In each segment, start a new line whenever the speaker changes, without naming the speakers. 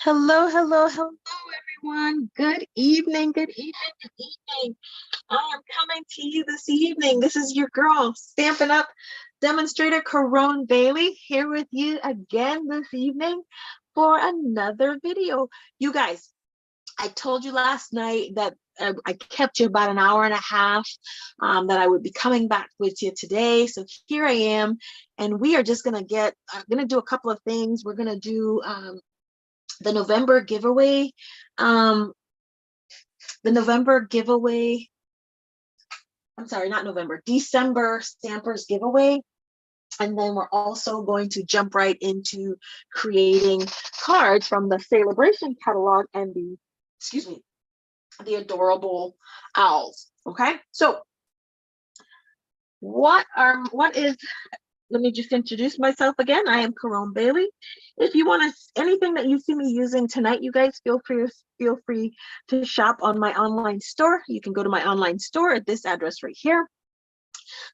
Hello, hello, hello, everyone. Good evening, good evening, good evening. I am coming to you this evening. This is your girl, Stampin' Up! Demonstrator Carone Bailey, here with you again this evening for another video. You guys, I told you last night that I kept you about an hour and a half, that I would be coming back with you today. So here I am, and we are just gonna do a couple of things. We're gonna do the November giveaway. Um, the November giveaway, I'm sorry, not November, December Stampers giveaway. And then we're also going to jump right into creating cards from the Celebration catalog and the adorable owls. Okay, so what is, let me just introduce myself again. I am Carone Bailey. If you want anything that you see me using tonight, you guys feel free to shop on my online store. You can go to my online store at this address right here,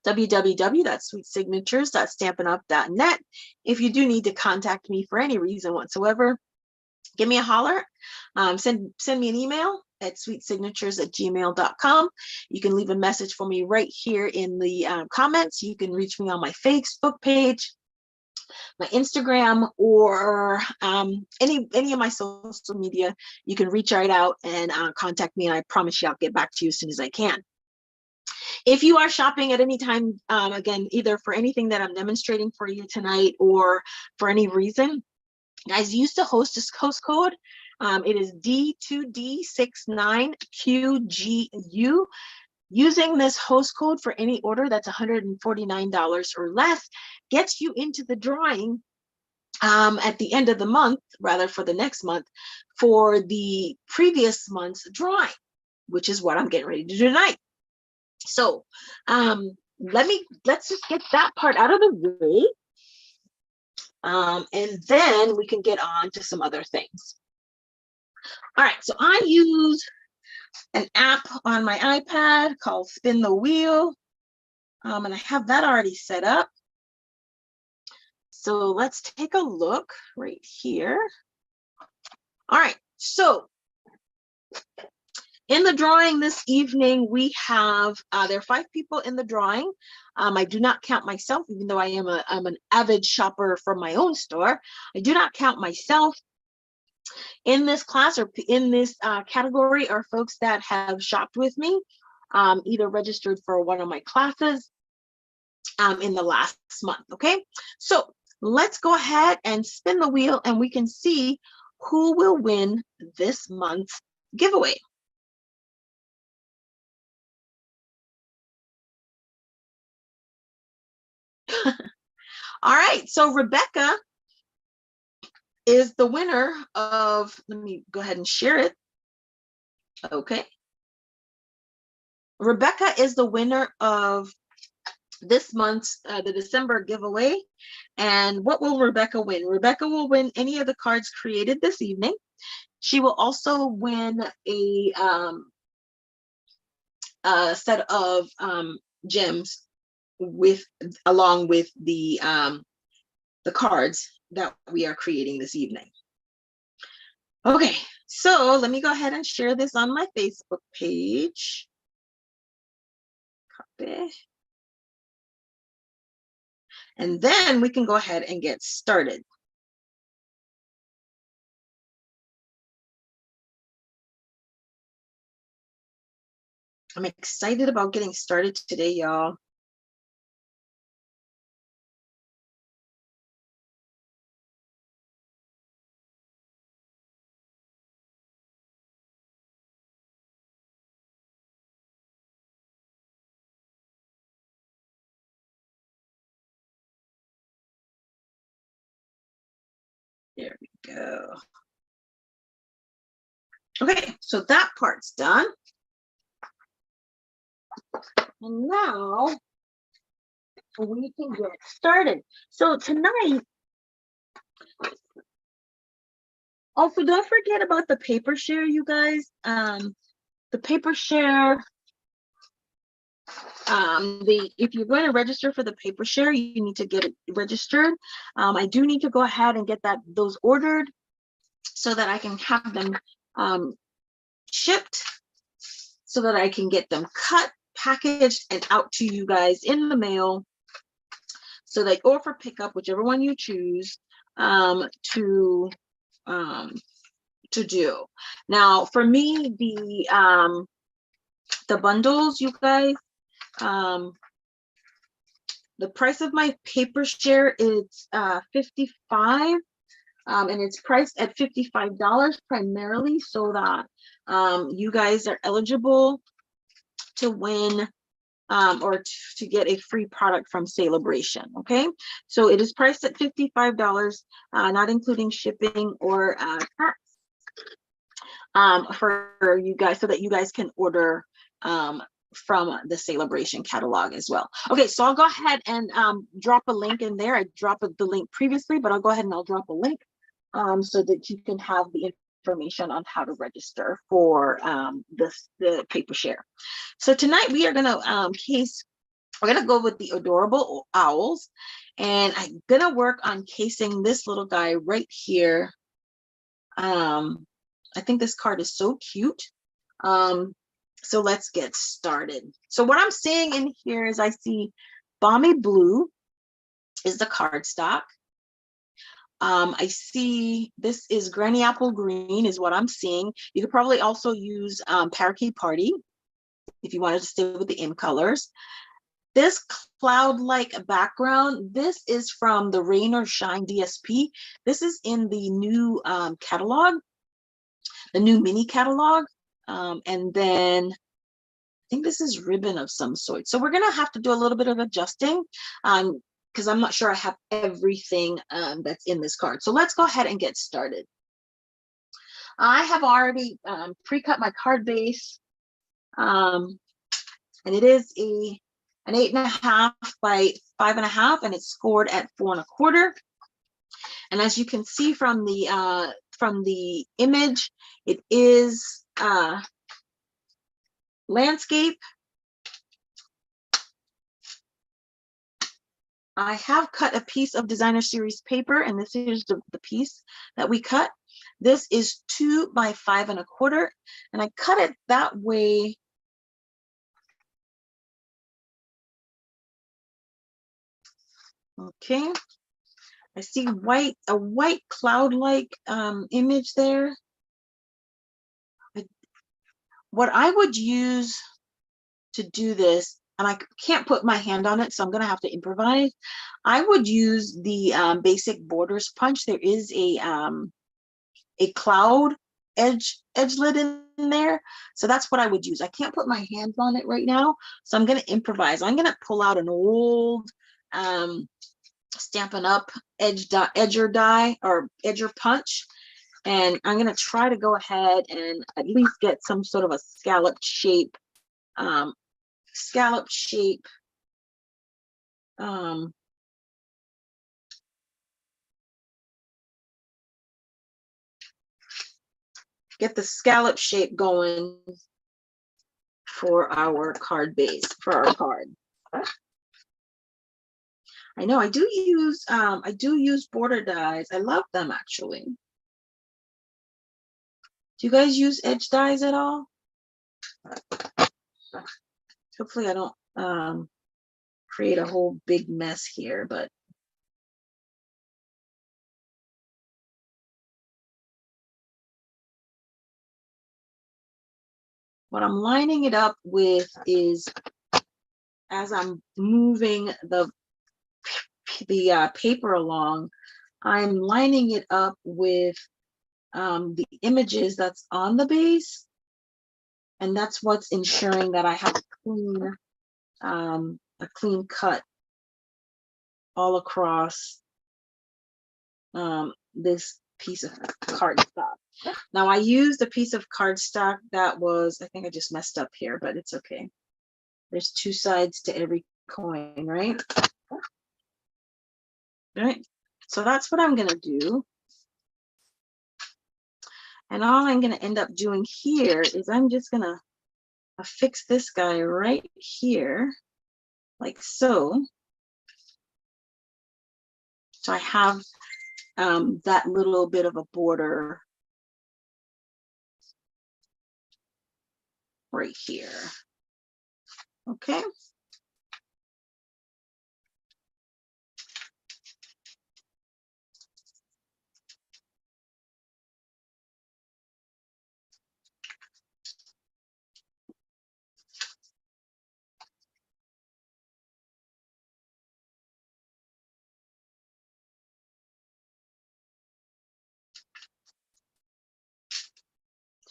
www.sweetsignatures.stampinup.net. If you do need to contact me for any reason whatsoever, give me a holler. Send me an email at sweetsignatures@gmail.com. You can leave a message for me right here in the comments. You can reach me on my Facebook page, my Instagram, or any of my social media. You can reach right out and contact me, and I promise you I'll get back to you as soon as I can. If you are shopping at any time, again, either for anything that I'm demonstrating for you tonight or for any reason, guys, use the hostess host code. It is D2D69QGU. Using this host code for any order that's $149 or less gets you into the drawing at the end of the month, rather for the next month, for the previous month's drawing, which is what I'm getting ready to do tonight. So let's just get that part out of the way. And then we can get on to some other things. All right, so I use an app on my iPad called Spin the Wheel, and I have that already set up. So let's take a look right here. All right, so in the drawing this evening, we have, there are 5 people in the drawing. I do not count myself, even though I'm an avid shopper from my own store. I do not count myself. In this class, or in this category, are folks that have shopped with me, either registered for one of my classes in the last month. Okay, so let's go ahead and spin the wheel, and we can see who will win this month's giveaway. All right, so Rebecca is the winner of, let me go ahead and share it. Okay. Rebecca is the winner of this month's, the December giveaway. And what will Rebecca win? Rebecca will win any of the cards created this evening. She will also win a set of gems along with the cards that we are creating this evening. Okay, so let me go ahead and share this on my Facebook page. Copy. And then we can go ahead and get started. I'm excited about getting started today, y'all. There we go. Okay, so that part's done. And now we can get started. So tonight, also don't forget about the paper share, you guys. The paper share, if you're going to register for the paper share, you need to get it registered. I do need to go ahead and get those ordered. so that I can have them shipped, so that I can get them cut, packaged, and out to you guys in the mail, so that, or for pickup, whichever one you choose, to do. Now, for me, the bundles, you guys, the price of my paper share is $55, and it's priced at $55 primarily so that you guys are eligible to win or to get a free product from Celebration. Okay, so it is priced at $55, not including shipping or tax, for you guys, so that you guys can order from the Celebration catalog as well. Okay, so I'll go ahead and drop a link in there. I dropped the link previously, but I'll go ahead and I'll drop a link so that you can have the information on how to register for the paper share. So tonight we are gonna we're gonna go with the Adorable Owls, and I'm gonna work on casing this little guy right here. I think this card is so cute. So let's get started. So what I'm seeing in here is I see Balmy Blue is the cardstock. I see this is Granny Apple Green is what I'm seeing. You could probably also use Parakeet Party if you wanted to stay with the M colors. This cloud-like background, this is from the Rain or Shine DSP. This is in the new catalog, the new mini catalog. And then I think this is ribbon of some sort. So we're gonna have to do a little bit of adjusting because I'm not sure I have everything that's in this card. So let's go ahead and get started. I have already pre-cut my card base, and it is an 8.5 by 5.5, and it's scored at 4 1/4. And as you can see from the image, it is landscape. I have cut a piece of designer series paper, and this is the piece that we cut. This is 2 by 5 1/4, and I cut it that way okay. I see a white cloud-like image there. What I would use to do this, and I can't put my hand on it, so I'm gonna have to improvise. I would use the basic borders punch. There is a cloud edgelet in there, so that's what I would use. I can't put my hands on it right now, so I'm gonna improvise. I'm gonna pull out an old Stampin' Up! Edger die or edger punch, and I'm gonna try to go ahead and at least get some sort of a scalloped shape. Get the scallop shape going for our card base, for our card. I know I do use border dies. I love them actually. Do you guys use edge dies at all? Hopefully I don't create a whole big mess here, but what I'm lining it up with is, as I'm moving the paper along, I'm lining it up with the images that's on the base, and that's what's ensuring that I have a clean cut all across this piece of cardstock. Now I used a piece of cardstock that was, I think I just messed up here, but it's okay. There's two sides to every coin, right? Right. So that's what I'm gonna do. And all I'm gonna end up doing here is I'm just gonna affix this guy right here, like so. So I have that little bit of a border right here. Okay.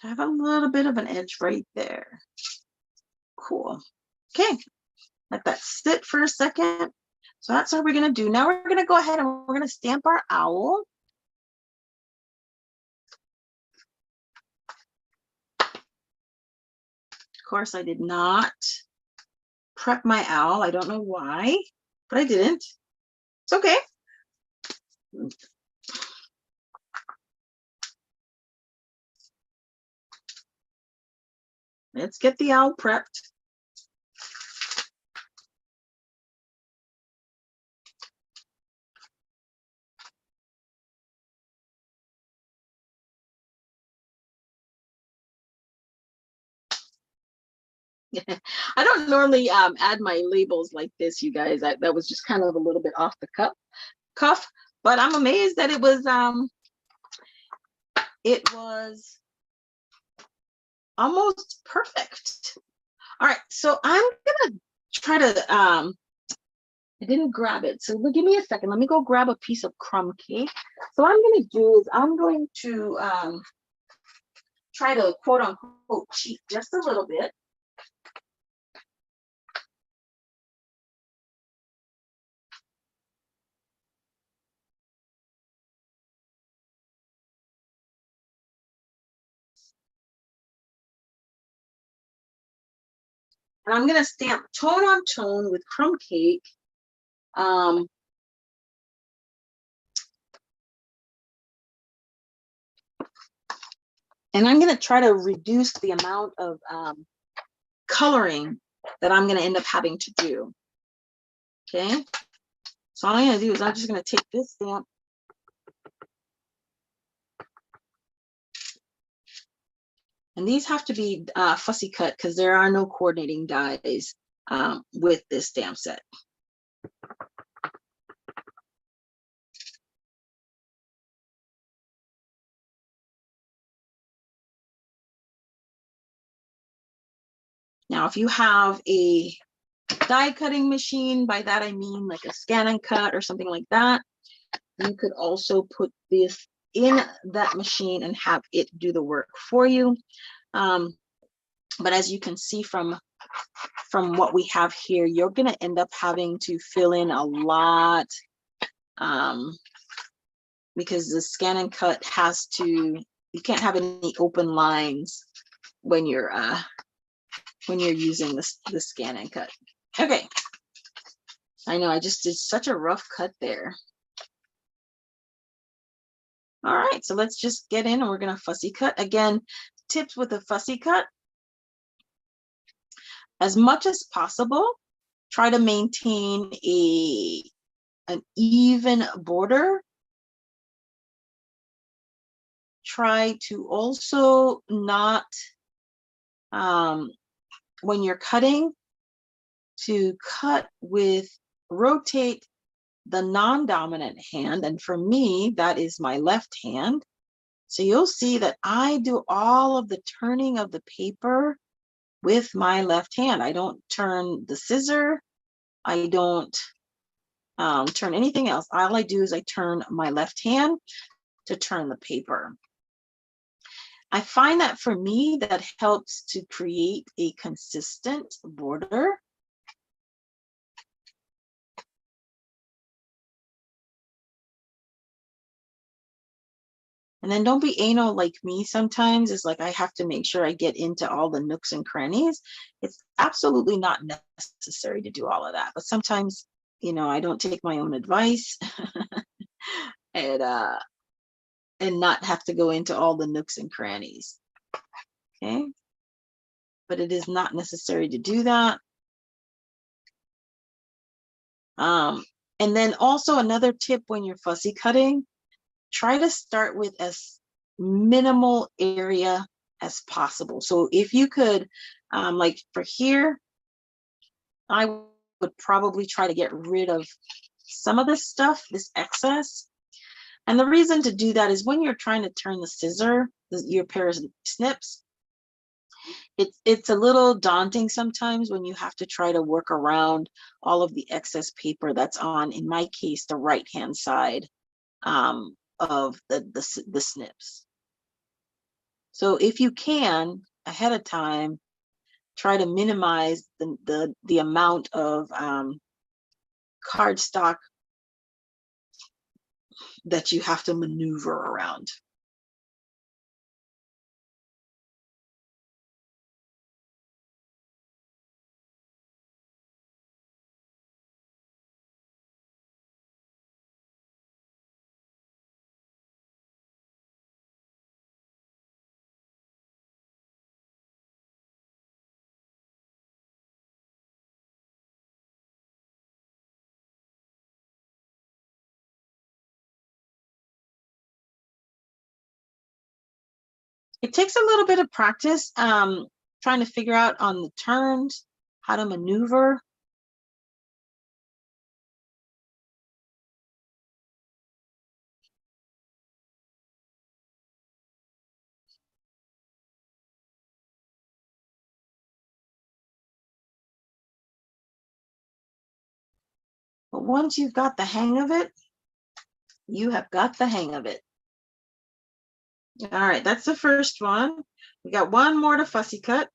I have a little bit of an edge right there. Cool. Okay, let that sit for a second. So that's what we're going to do. Now we're going to go ahead and we're going to stamp our owl. Of course, I did not prep my owl. I don't know why, but I didn't. It's okay. Let's get the owl prepped. I don't normally add my labels like this, you guys. That was just kind of a little bit off the cuff, but I'm amazed that it was almost perfect. All right, so I'm gonna try to I didn't grab it, so give me a second. Let me go grab a piece of crumb cake. So what I'm gonna do is I'm going to try to quote unquote cheat just a little bit. And I'm gonna stamp tone on tone with crumb cake. And I'm going to try to reduce the amount of coloring that I'm going to end up having to do. Okay. So all I'm going to do is I'm just going to take this stamp and these have to be fussy cut because there are no coordinating dies with this stamp set. Now, if you have a die cutting machine, by that I mean like a scan and cut or something like that, you could also put this in that machine and have it do the work for you. But as you can see from what we have here, you're going to end up having to fill in a lot because the scan and cut has to, you can't have any open lines when you're using the scan and cut. Okay. I know I just did such a rough cut there. All right, so let's just get in and we're going to fussy cut. Again, tips with a fussy cut. As much as possible, try to maintain an even border. Try to also not, when you're cutting, to cut with, rotate the non-dominant hand. And for me, that is my left hand. So you'll see that I do all of the turning of the paper with my left hand. I don't turn the scissor. I don't turn anything else. All I do is I turn my left hand to turn the paper. I find that for me, that helps to create a consistent border. And then don't be anal like me sometimes. It's like I have to make sure I get into all the nooks and crannies. It's absolutely not necessary to do all of that. But sometimes, you know, I don't take my own advice and not have to go into all the nooks and crannies. Okay. But it is not necessary to do that. And then also another tip when you're fussy cutting, try to start with as minimal area as possible. So if you could, like for here, I would probably try to get rid of some of this stuff, this excess. And the reason to do that is when you're trying to turn the scissor, your pair of snips, it's a little daunting sometimes when you have to try to work around all of the excess paper that's on, in my case, the right-hand side of the snips. So if you can, ahead of time, try to minimize the amount of cardstock that you have to maneuver around. It takes a little bit of practice trying to figure out on the turns how to maneuver. But once you've got the hang of it, you have got the hang of it. All right, that's the first one. We got one more to fussy cut.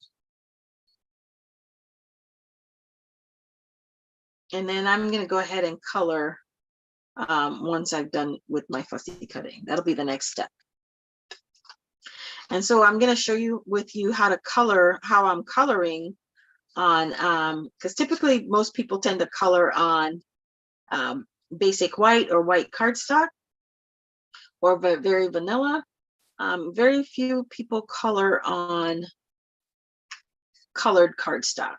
And then I'm going to go ahead and color once I've done with my fussy cutting. That'll be the next step. And so I'm going to show you how to color, how I'm coloring on, because typically most people tend to color on basic white or white cardstock or very vanilla. Very few people color on colored cardstock.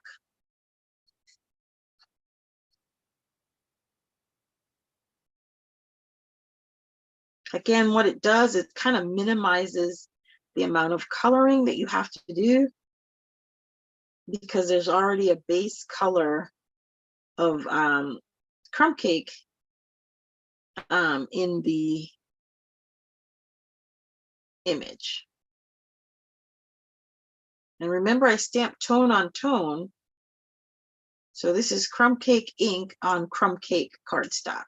Again, what it does is kind of minimizes the amount of coloring that you have to do because there's already a base color of crumb cake in the image. And remember, I stamped tone on tone. So this is crumb cake ink on crumb cake cardstock.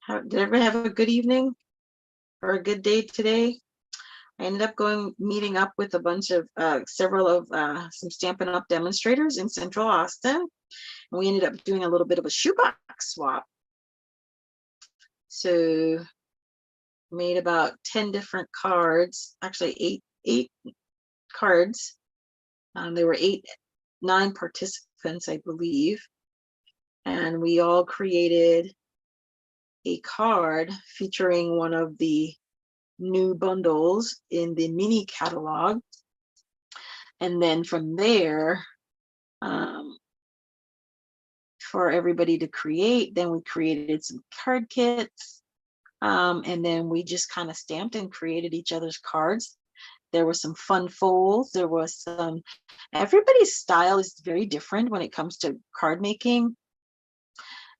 Did everybody have a good evening or a good day today? I ended up meeting up with a bunch of several of some Stampin' Up! Demonstrators in Central Austin. And we ended up doing a little bit of a shoebox swap. So made about 10 different cards, actually eight cards. There were 9 participants, I believe. And we all created a card featuring one of the new bundles in the mini catalog. And then from there, for everybody to create, then we created some card kits. And then we just kind of stamped and created each other's cards. There were some fun folds. There was some, everybody's style is very different when it comes to card making.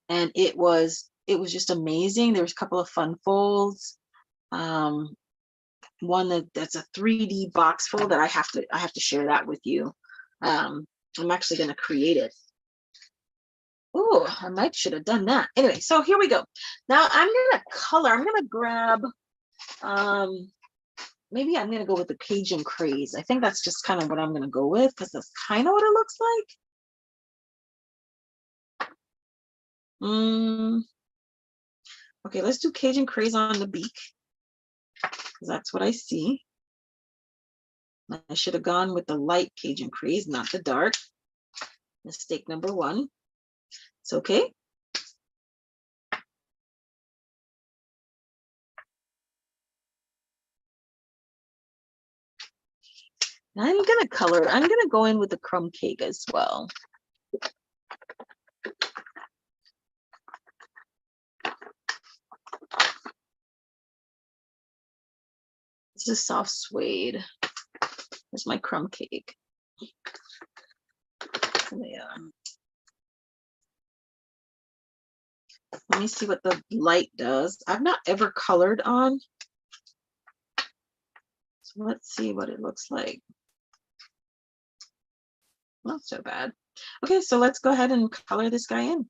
And it was just amazing. There was a couple of fun folds. One that's a 3D box fold that I have to share that with you. I'm actually going to create it. Oh, I should have done that. Anyway, so here we go. Now I'm going to color. I'm going to grab, maybe I'm going to go with the Cajun Craze. I think that's just kind of what I'm going to go with because that's kind of what it looks like. Okay, let's do Cajun Craze on the beak because that's what I see. I should have gone with the light Cajun Craze, not the dark. Mistake number one. It's okay. I'm going to color it. I'm going to go in with the crumb cake as well. This is soft suede. There's my crumb cake. Yeah. Let me see what the light does. I've not ever colored on. So let's see what it looks like. Not so bad. Okay, so let's go ahead and color this guy in.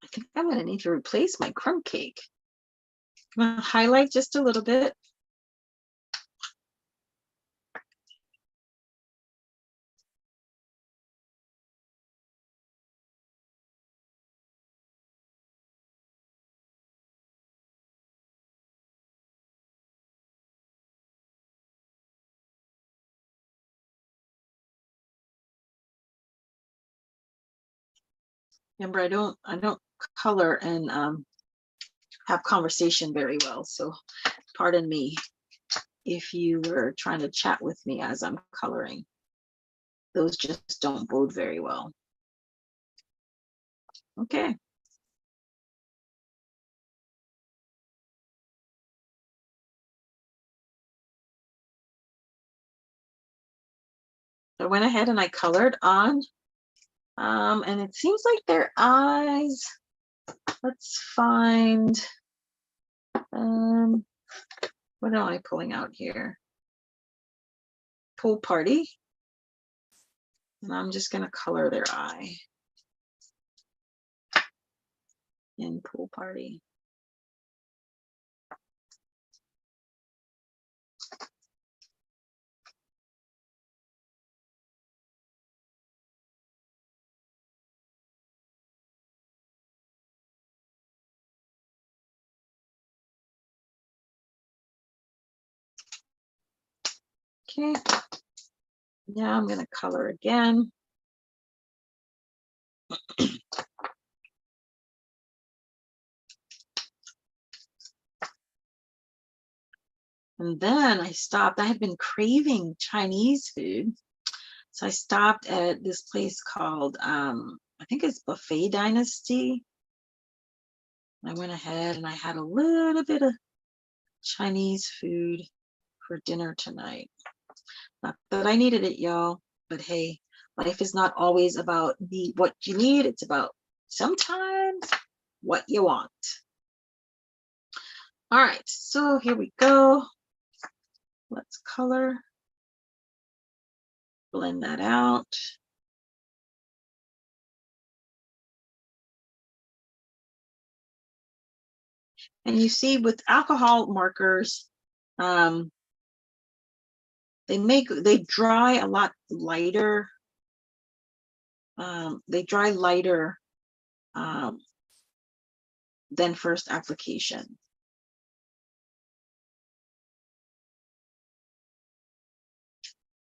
I think I'm going to need to replace my crumb cake. I'm going to highlight just a little bit. Remember, I don't color and have conversation very well. So pardon me if you were trying to chat with me as I'm coloring. Those just don't bode very well. Okay. So I went ahead and I colored on, and it seems like their eyes. Let's find, what am I pulling out here? Pool party. And I'm just going to color their eye in pool party. Okay. Now I'm going to color again. And then I stopped. I had been craving Chinese food. So I stopped at this place called, I think it's Buffet Dynasty. I went ahead and I had a little bit of Chinese food for dinner tonight. Not that I needed it, y'all, but hey, life is not always about what you need. It's about sometimes what you want. All right, so here we go. Let's color. Blend that out. And you see with alcohol markers, they dry a lot lighter. They dry lighter than first application.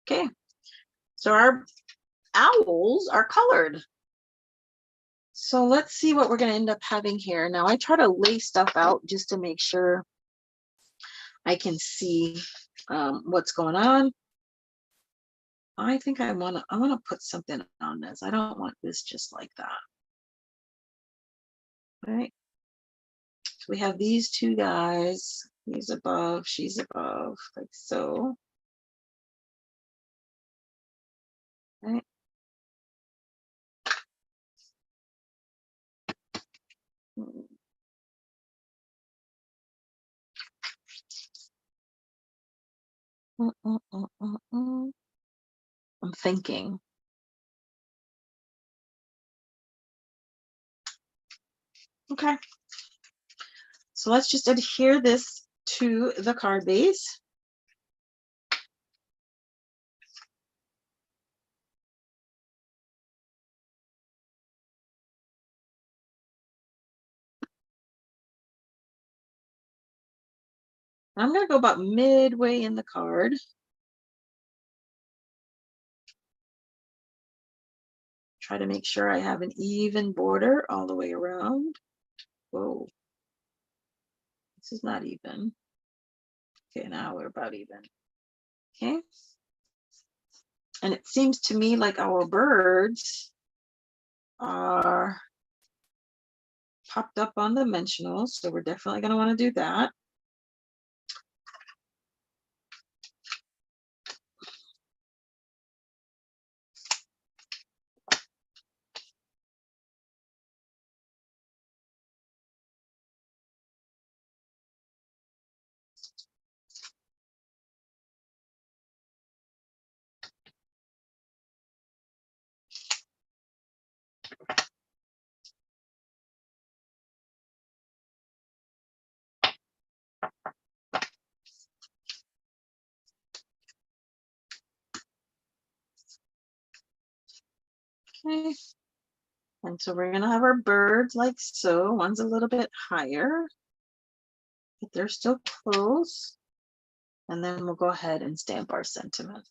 Okay, so our owls are colored. So let's see what we're going to end up having here. Now I try to lay stuff out just to make sure I can see what's going on. I think I want to put something on this. I don't want this just like that. All right. So we have these two guys. He's above, she's above, like so. Right. I'm thinking. Okay. So let's just adhere this to the card base. I'm going to go about midway in the card. Try to make sure I have an even border all the way around. Whoa. This is not even. Okay, now we're about even. Okay. And it seems to me like our birds are popped up on dimensionals, so we're definitely going to want to do that. Okay. And so we're going to have our birds like so. One's a little bit higher, but they're still close. And then we'll go ahead and stamp our sentiment.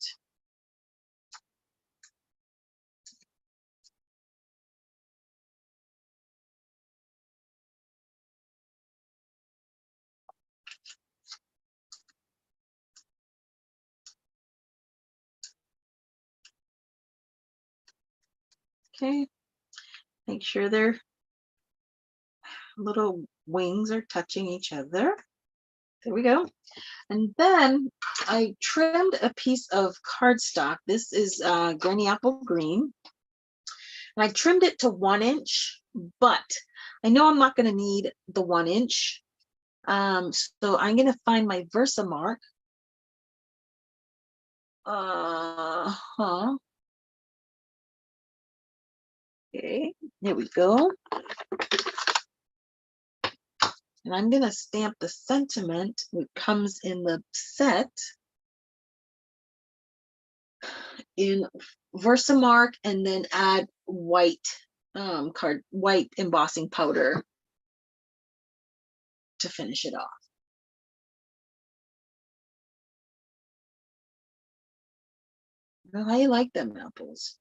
Okay. Make sure their little wings are touching each other. There we go. And then I trimmed a piece of cardstock. This is Granny Apple Green. And I trimmed it to 1 inch, but I know I'm not going to need the 1 inch. So I'm going to find my Versamark. Okay, there we go. And I'm going to stamp the sentiment, which comes in the set, in Versamark, and then add white white embossing powder to finish it off. Well, I like them apples.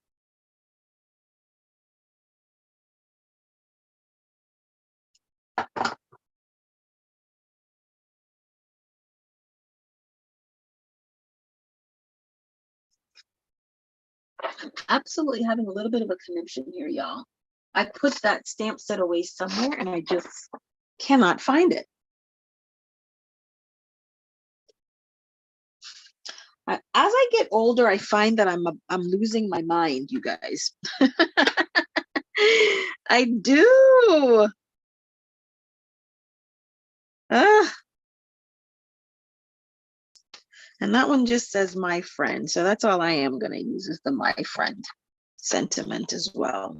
I'm absolutely having a little bit of a conniption here, y'all. I put that stamp set away somewhere and I just cannot find it. As I get older, I find that I'm losing my mind, you guys. I do. And that one just says my friend. So that's all I am going to use is the my friend sentiment as well.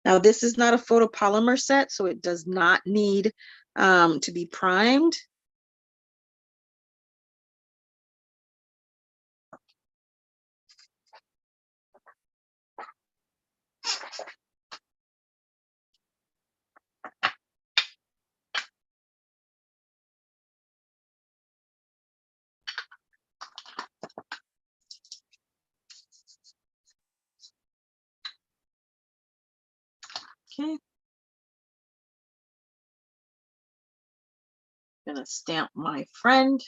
Now, this is not a photopolymer set, so it does not need to be primed. Okay. I'm going to stamp my friend.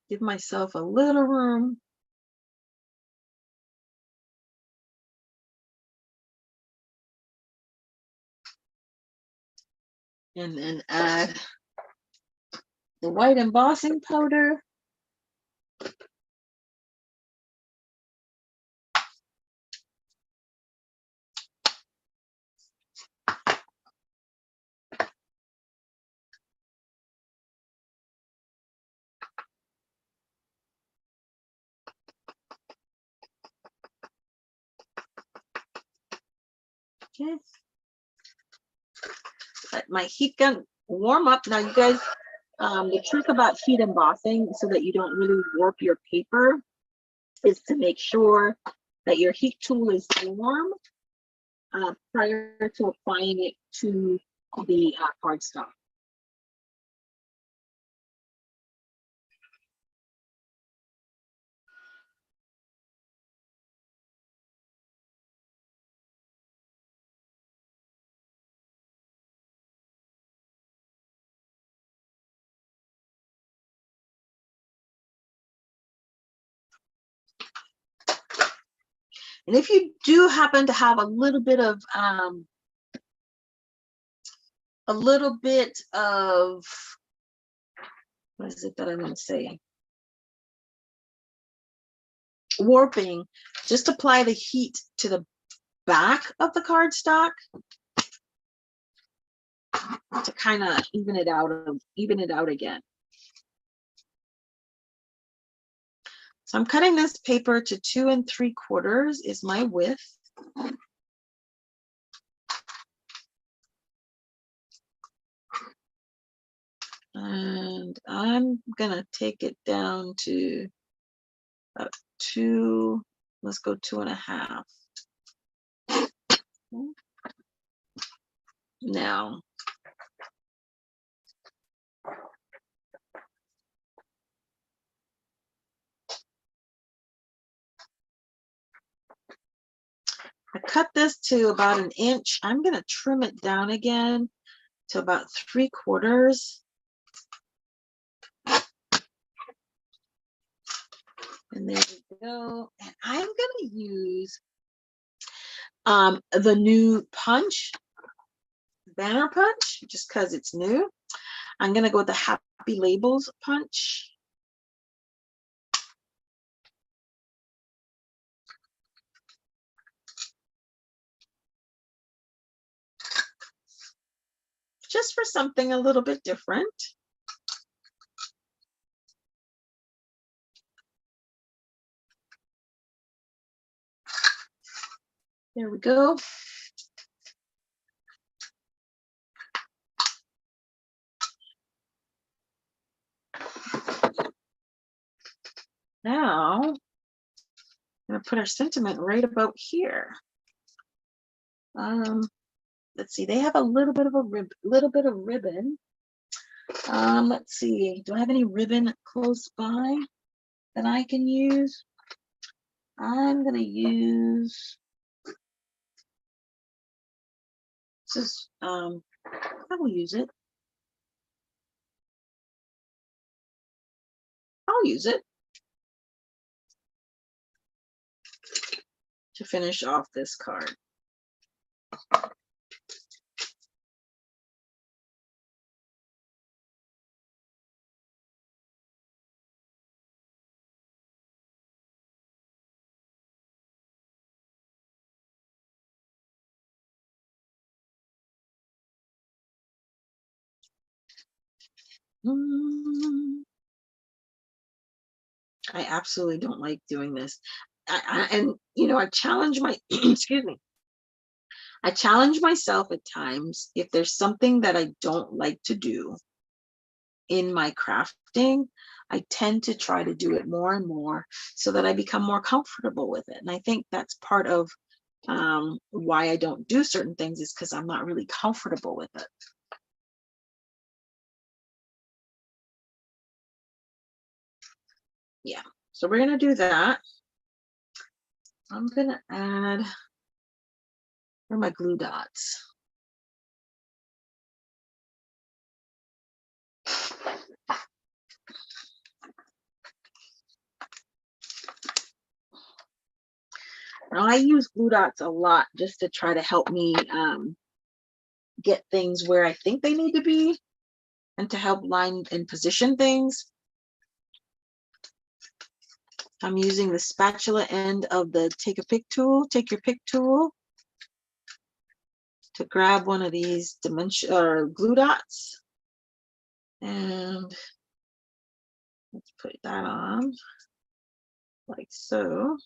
Give myself a little room. And then add the white embossing powder. Okay. Let my heat gun warm up. Now, you guys, the trick about heat embossing so that you don't really warp your paper is to make sure that your heat tool is warm prior to applying it to the cardstock. And if you do happen to have a little bit of what is it that I'm going to say? Warping, just apply the heat to the back of the cardstock to kind of even it out again. So I'm cutting this paper to 2 3/4 is my width. And I'm gonna take it down to about 2, let's go 2.5. Now, I cut this to about 1 inch. I'm gonna trim it down again to about 3/4. And there we go. And I'm gonna use the new punch, banner punch, just because it's new. I'm gonna go with the Happy Labels punch. Just for something a little bit different. There we go. Now, I'm going to put our sentiment right about here. Let's see, they have a little bit of ribbon. Let's see, do I have any ribbon close by that I can use? I'm going to use, this is, I will use it. I'll use it to finish off this card. I absolutely don't like doing this. And you know, I challenge my excuse me. I challenge myself at times if there's something that I don't like to do in my crafting, I tend to try to do it more and more so that I become more comfortable with it. And I think that's part of why I don't do certain things is because I'm not really comfortable with it. Yeah, so we're gonna do that. I'm gonna add, where are my glue dots? Now I use glue dots a lot just to try to help me get things where I think they need to be and to help line and position things. I'm using the spatula end of the take your pick tool to grab one of these glue dots. And let's put that on like so.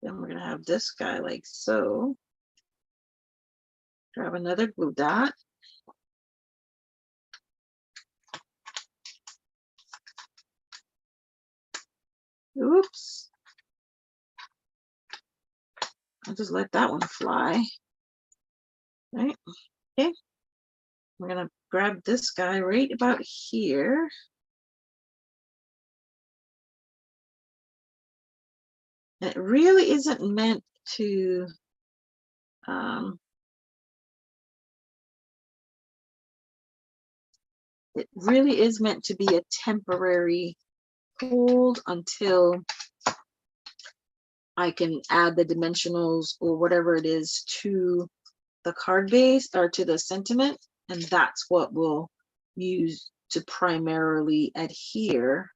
Then we're going to have this guy like so. Grab another glue dot. Oops. I'll just let that one fly. Right? Okay. We're going to grab this guy right about here. And it really isn't meant to it really is meant to be a temporary hold until I can add the dimensionals or whatever it is to the card base or to the sentiment, and that's what we'll use to primarily adhere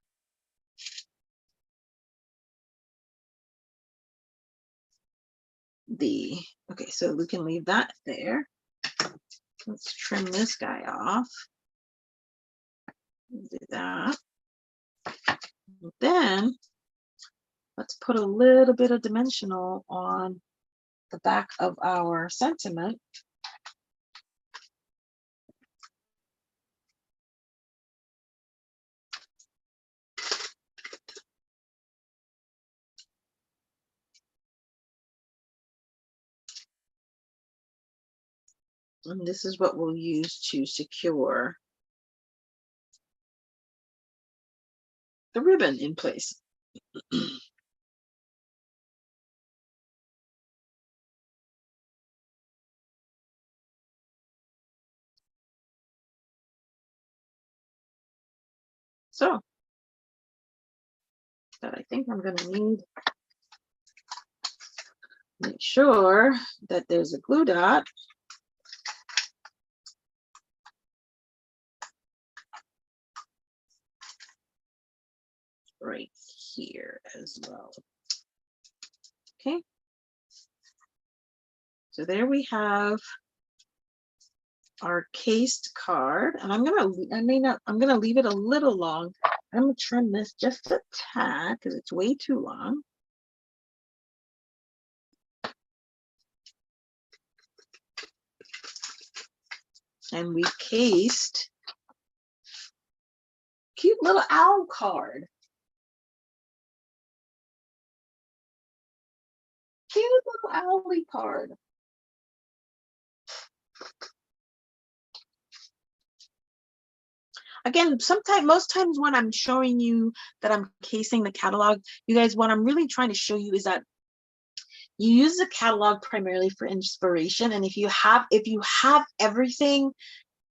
the, okay, so we can leave that there. Let's trim this guy off. Do that. Then let's put a little bit of dimensional on the back of our sentiment. And this is what we'll use to secure the ribbon in place. So that I think I'm going to need, make sure that there's a glue dot right here as well. Okay. So there we have our cased card, and I'm gonna leave it a little long. I'm gonna trim this just a tad because it's way too long. And we cased cute little owl card. Cute little owly card. Again, most times when I'm showing you that I'm casing the catalog, you guys, what I'm really trying to show you is that you use the catalog primarily for inspiration. And if you have everything,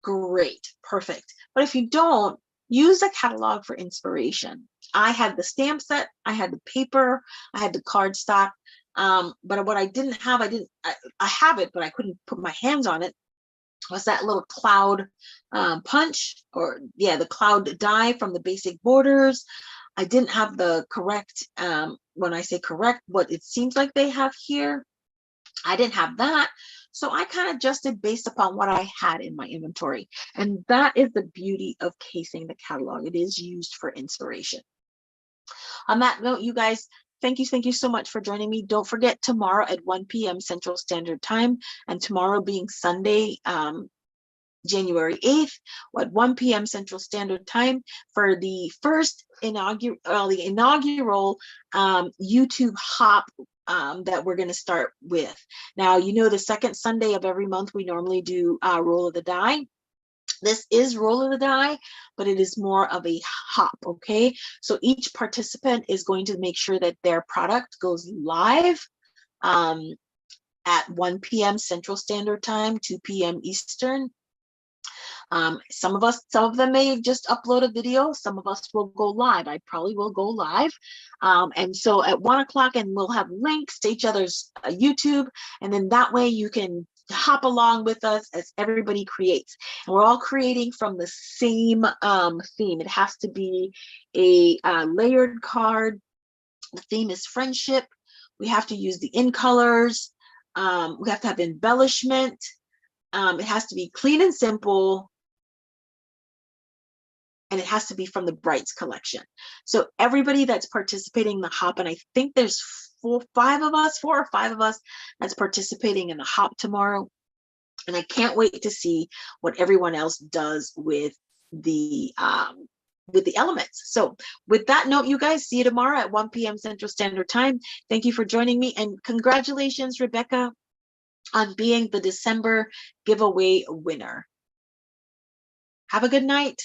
great, perfect. But if you don't, use the catalog for inspiration. I had the stamp set, I had the paper, I had the cardstock. But what I didn't have, I have it, but I couldn't put my hands on it, was that little cloud punch, or yeah, the cloud die from the basic borders. I didn't have the correct, when I say correct, what it seems like they have here, I didn't have that. So I kind of adjusted based upon what I had in my inventory. And that is the beauty of casing the catalog. It is used for inspiration. On that note, you guys, thank you so much for joining me. Don't forget, tomorrow at 1 p.m. Central Standard Time, and tomorrow being Sunday, January 8th at 1 p.m. Central Standard Time for the first inaugural YouTube Hop that we're going to start with. Now, you know, the second Sunday of every month, we normally do Roll of the Die. This is Roll of the Die, but it is more of a hop, okay? So each participant is going to make sure that their product goes live at 1 p.m. Central Standard Time, 2 p.m. Eastern. Some of them may just upload a video. Some of us will go live. I probably will go live. And so at 1 o'clock, and we'll have links to each other's YouTube. And then that way you can hop along with us as everybody creates. And we're all creating from the same theme. It has to be a layered card. The theme is friendship. We have to use the in colors. We have to have embellishment. It has to be clean and simple. And it has to be from the Brights collection. So everybody that's participating in the hop, and I think there's 4 or 5 of us that's participating in the hop tomorrow. And I can't wait to see what everyone else does with the elements. So with that note, you guys, see you tomorrow at 1 p.m. Central Standard Time. Thank you for joining me, and congratulations, Rebecca, on being the December giveaway winner. Have a good night.